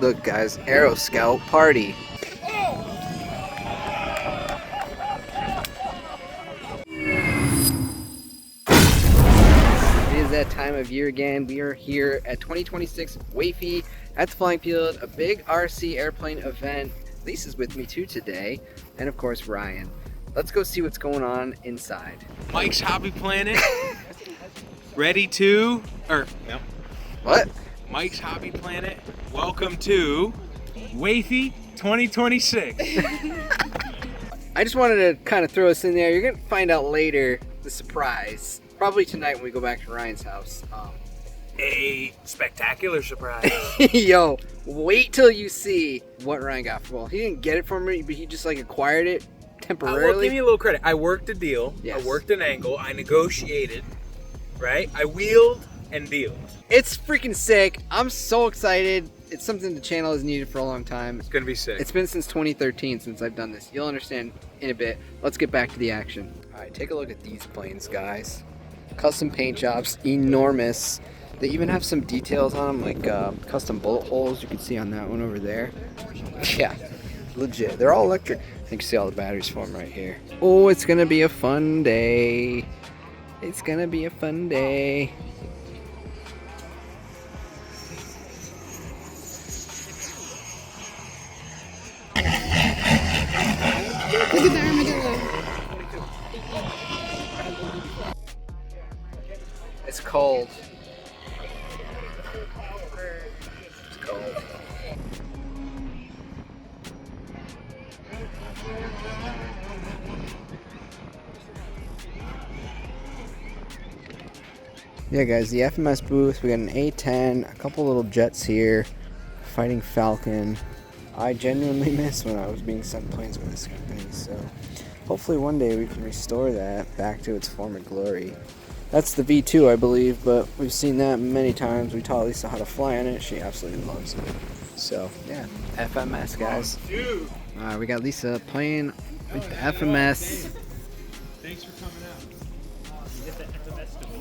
Look guys, Aero Scout party. It is that time of year again. We are here at 2026 WAFE at the Flying Field, a big RC airplane event. Lisa's with me too today, and of course Ryan. Let's go see what's going on inside. MikesHobbyPlanet, ready to, or no. What? MikesHobbyPlanet, welcome to WAFE 2026. I just wanted to kind of throw us in there. You're gonna find out later the surprise. Probably tonight when we go back to Ryan's house. A spectacular surprise. Yo, wait till you see what Ryan got for. Well, he didn't get it from me, but he just like acquired it temporarily. Well, give me a little credit. I worked a deal. Yes. I worked an angle. I negotiated. Right? I wheeled and dealed. It's freaking sick. I'm so excited. It's something the channel has needed for a long time. It's gonna be sick. It's been since 2013 since I've done this. You'll understand in a bit. Let's get back to the action. All right, take a look at these planes, guys. Custom paint jobs, enormous. They even have some details on them, like custom bullet holes. You can see on that one over there. Yeah, legit. They're all electric. You can see all the batteries for them right here. Oh, it's gonna be a fun day. It's gonna be a fun day. Look at the armadillo. It's cold. It's cold. Yeah guys, the FMS booth, we got an A-10, a couple little jets here, Fighting Falcon. I genuinely miss when I was being sent planes with this company, so hopefully one day we can restore that back to its former glory. That's the V2 I believe, but we've seen that many times. We taught Lisa how to fly on it, she absolutely loves it. So yeah, FMS guys. Alright, we got Lisa playing with the FMS. Thanks for coming out. Get the FMS to me.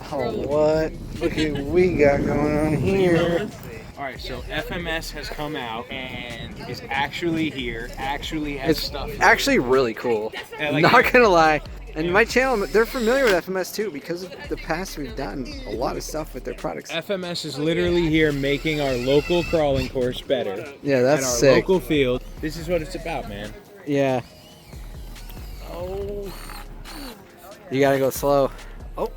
Oh, what? Look at what we got going on here. Alright, so FMS has come out and is actually here, actually has It's stuff. actually really cool. Yeah, like- Not gonna lie. And my channel, they're familiar with FMS too because of the past we've done a lot of stuff with their products. FMS is literally here making our local crawling course better. Yeah, that's at our sick. local field. This is what it's about, man. Yeah. Oh. You gotta go slow. Oh.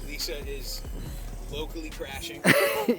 Lisa is locally crashing.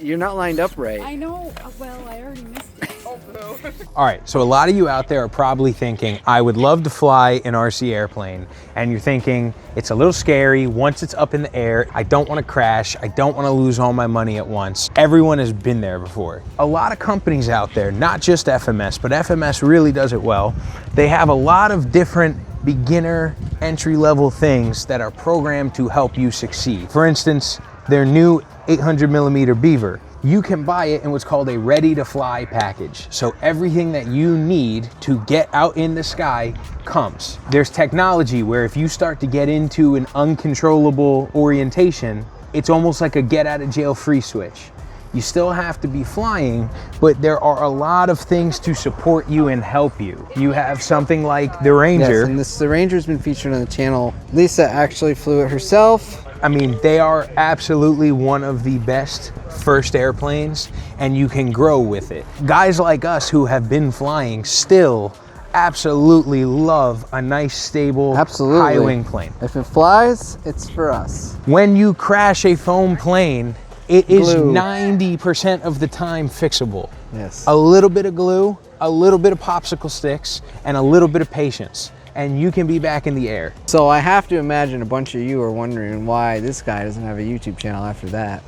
You're not lined up right. I know. Well, I already missed it. Oh, no. All right, so a lot of you out there are probably thinking, I would love to fly an RC airplane. And you're thinking, it's a little scary. Once it's up in the air, I don't want to crash. I don't want to lose all my money at once. Everyone has been there before. A lot of companies out there, not just FMS, but FMS really does it well. They have a lot of different beginner entry-level things that are programmed to help you succeed. For instance, their new 800mm Beaver. You can buy it in what's called a ready-to-fly package. So everything that you need to get out in the sky comes. There's technology where if you start to get into an uncontrollable orientation, it's almost like a get-out-of-jail-free switch. You still have to be flying, but there are a lot of things to support you and help you. You have something like the Ranger. Yes, and the Ranger's been featured on the channel. Lisa actually flew it herself. I mean, they are absolutely one of the best first airplanes, and you can grow with it. Guys like us who have been flying still absolutely love a nice, stable, high wing plane. If it flies, it's for us. When you crash a foam plane, it is 90% of the time fixable. Yes. A little bit of glue, a little bit of popsicle sticks, and a little bit of patience, and you can be back in the air. So I have to imagine a bunch of you are wondering why this guy doesn't have a YouTube channel after that.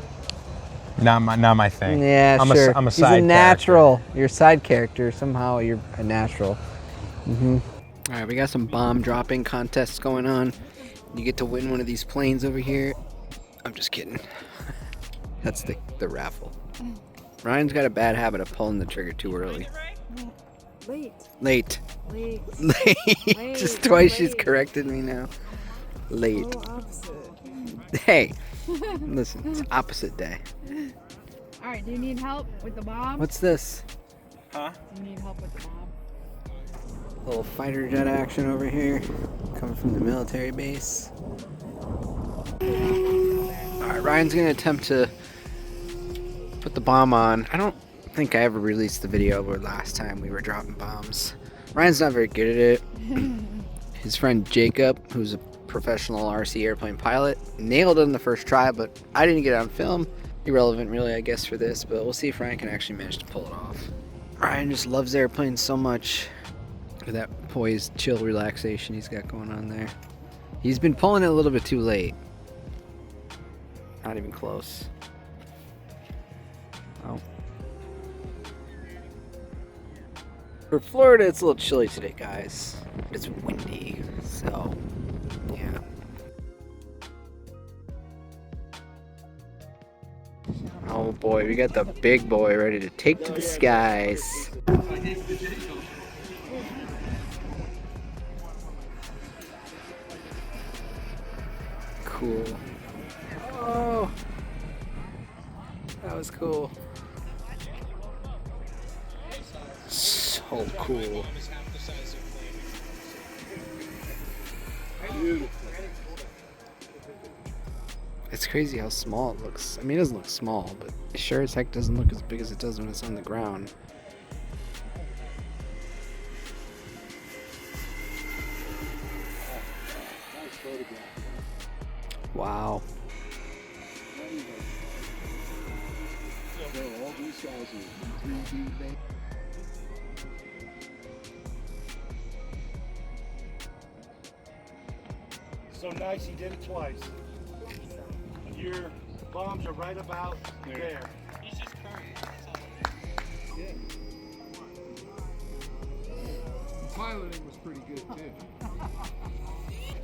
Not my thing. Yeah, I'm sure. I'm a He's side a natural. character. You're a side character. Somehow you're a natural. All right, we got some bomb dropping contests going on. You get to win one of these planes over here. I'm just kidding. That's the raffle. Ryan's got a bad habit of pulling the trigger too early. Late. Late. Late. Late. Just twice she's corrected me now. Late. Total opposite. Hey, listen, it's opposite day. Alright, do you need help with the bomb? What's this? Huh? Do you need help with the bomb? Little fighter jet action over here, coming from the military base. Alright, Ryan's gonna attempt to put the bomb on. I don't think I ever released the video where last time we were dropping bombs. Ryan's not very good at it. His friend Jacob, who's a professional RC airplane pilot, nailed it on the first try, but I didn't get it on film. Irrelevant really, I guess, for this, but we'll see if Ryan can actually manage to pull it off. Ryan just loves airplanes so much. With that poised, chill relaxation he's got going on there. He's been pulling it a little bit too late. Not even close. Oh. For Florida, it's a little chilly today, guys. It's windy, so yeah. Oh boy, we got the big boy ready to take to the skies. Cool. Oh, that was cool. So cool. It's crazy how small it looks. I mean, it doesn't look small, but it sure as heck doesn't look as big as it does when it's on the ground. Wow. So nice, he did it twice. Your bombs are right about there. He's just current. The piloting was pretty good too.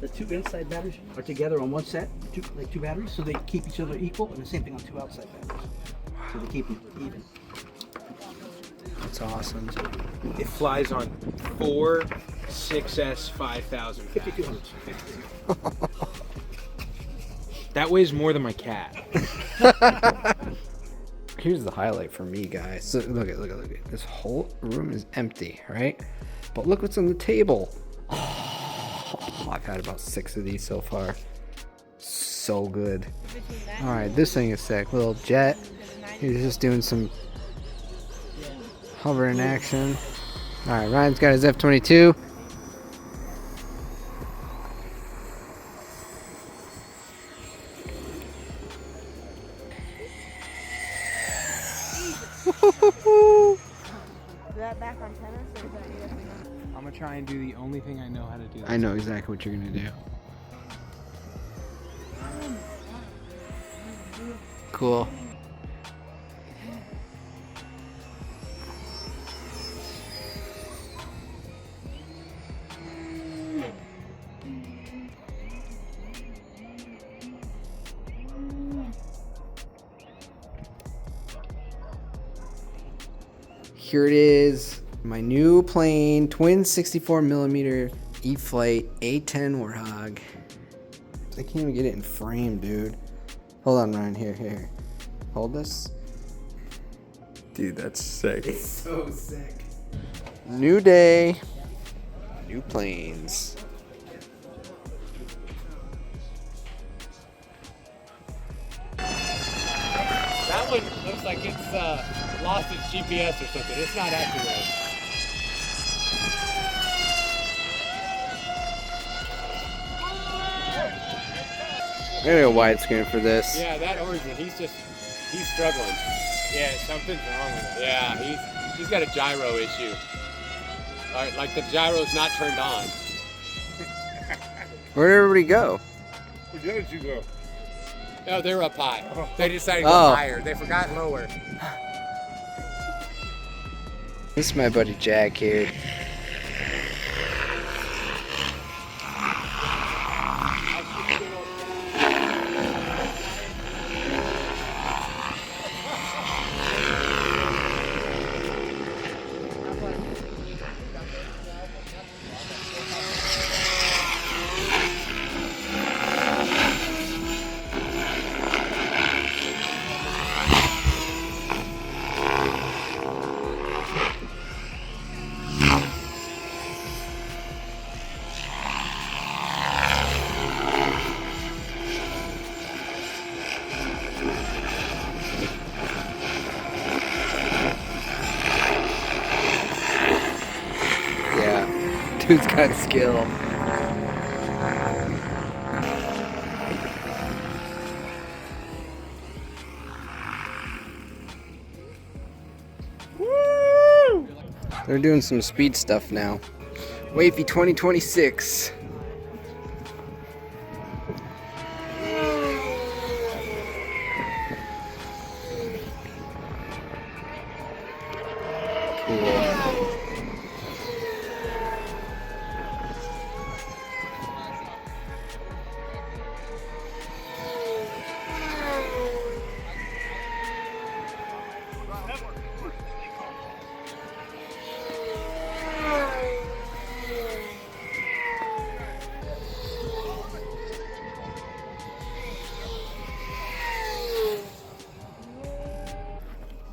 The two inside batteries are together on one set, two batteries, so they keep each other equal, and the same thing on two outside batteries. So they keep them even. That's awesome. It flies on 4 6S 5000. 5200s. That weighs more than my cat. Here's the highlight for me, guys. So look at. This whole room is empty, right? But look what's on the table. Oh, I've had about 6 of these so far. So good. All right, this thing is sick. Little jet. He's just doing some hovering action. All right, Ryan's got his F-22. Is that back on tennis or is that USB? I'm gonna try and do the only thing I know how to do. I know exactly what you're gonna do. Cool. Here it is, my new plane, twin 64mm E-Flight A10 Warthog. I can't even get it in frame, dude. Hold on, Ryan, here. Hold this. Dude, that's sick. It's so sick. New day, new planes. That one looks like it's lost its GPS or something. It's not acting right. I gotta go widescreen for this. Yeah, that orange one, he's struggling. Yeah, something's wrong with it. Yeah, he's got a gyro issue. All right, like the gyro's not turned on. Where'd everybody go? Where did you go? No, they're up high. They decided to go Oh. higher. They forgot lower. This is my buddy Jack here. Dude's got skill. Woo! They're doing some speed stuff now. Wavy 2026.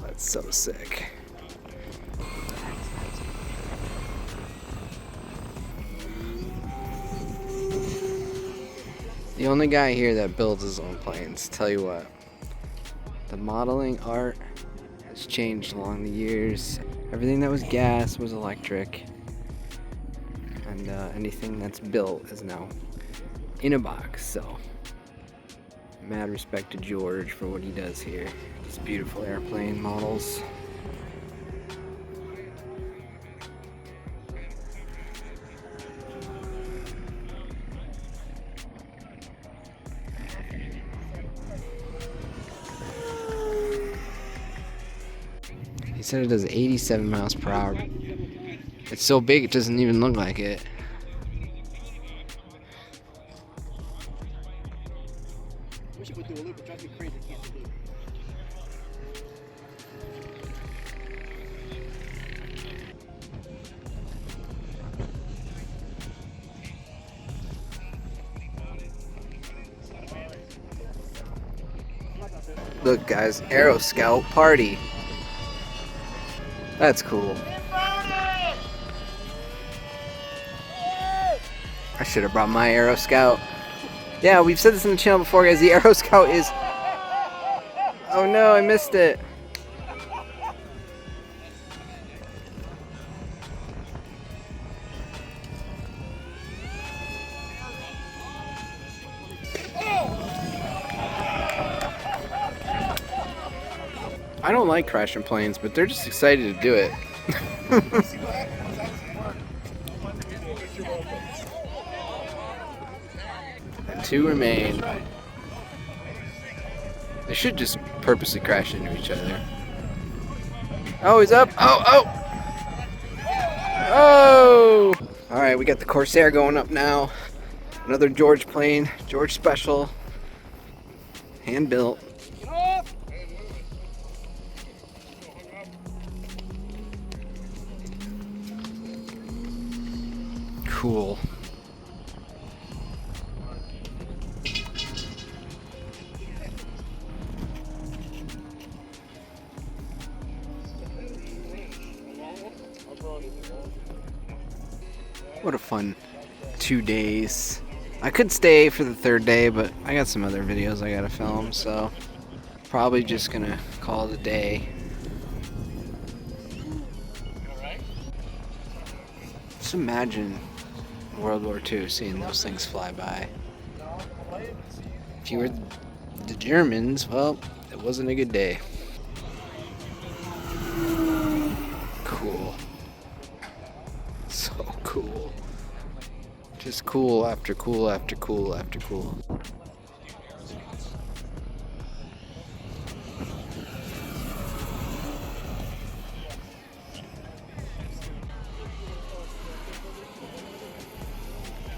That's so sick. The only guy here that builds his own planes. Tell you what, the modeling art has changed along the years. Everything that was gas was electric, and anything that's built is now in a box. So, mad respect to George for what he does here. These beautiful airplane models. He said it does 87 miles per hour. It's so big it doesn't even look like it. Wish it would do a loop. It drives me crazy. It can't do a loop. Look guys, Aero Scout party. That's cool. I should have brought my Aero Scout. Yeah, we've said this in the channel before guys, the Aero Scout is... Oh no, I missed it. I don't like crashing planes, but they're just excited to do it. And 2 remain. They should just purposely crash into each other. Oh, he's up! Oh, oh! Oh! Alright, we got the Corsair going up now. Another George plane. George special. Hand built. Cool. What a fun 2 days. I could stay for the 3rd day, but I got some other videos I gotta film, so probably just gonna call it a day. Just imagine World War II, seeing those things fly by. If you were the Germans, well, it wasn't a good day. Cool. So cool. Just cool after cool after cool after cool.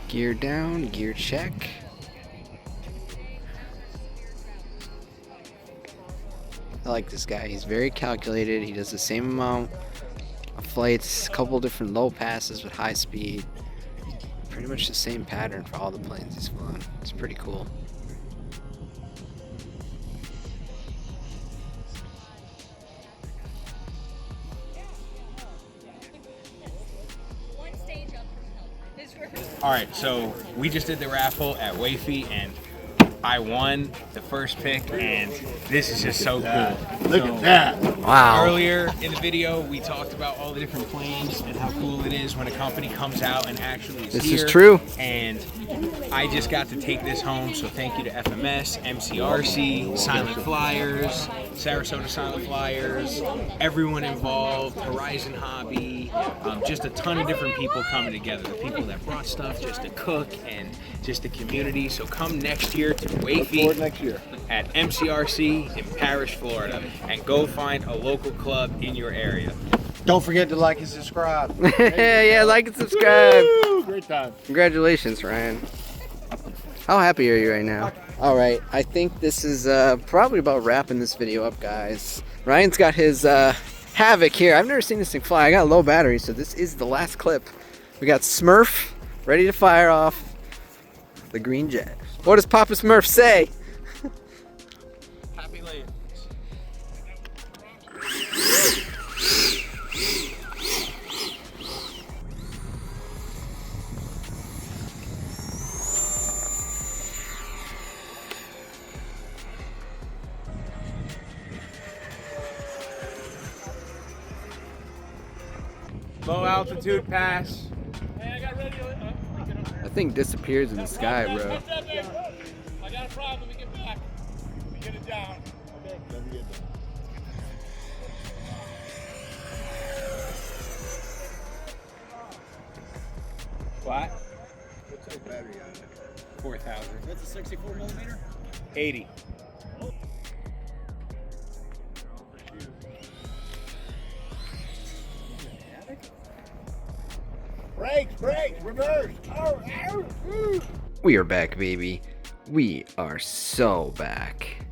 Gear down, gear check. I like this guy. He's very calculated. He does the same amount of flights, a couple different low passes with high speed. Pretty much the same pattern for all the planes he's flown. It's pretty cool. All right, so we just did the raffle at Wafy, and I won the first pick, and this is just so cool. Look at that. Wow. Earlier in the video, we talked about all the different planes and how cool it is when a company comes out and actually is This here. is true. And I just got to take this home, so thank you to FMS, MCRC, Silent Flyers, Sarasota Silent Flyers, everyone involved, Horizon Hobby, just a ton of different people coming together. The people that brought stuff just to cook and just the community. So come next year to Wafy Next year. at MCRC in Parrish, Florida, and go find a local club in your area. Don't forget to like and subscribe. Yeah, like and subscribe. Woo, great time. Congratulations, Ryan. How happy are you right now? All right, I think this is probably about wrapping this video up, guys. Ryan's got his Havoc here. I've never seen this thing fly. I got low battery, so this is the last clip. We got Smurf ready to fire off the green jet. What does Papa Smurf say? Happy late. Low altitude pass. That thing disappears in the sky, bro. I got a problem. Let me get back. Let me get it down. Okay. Let me get it down. What? What's that battery on it? 4,000. That's a 64 millimeter? 80. Brakes, reverse. We are back, baby. We are so back.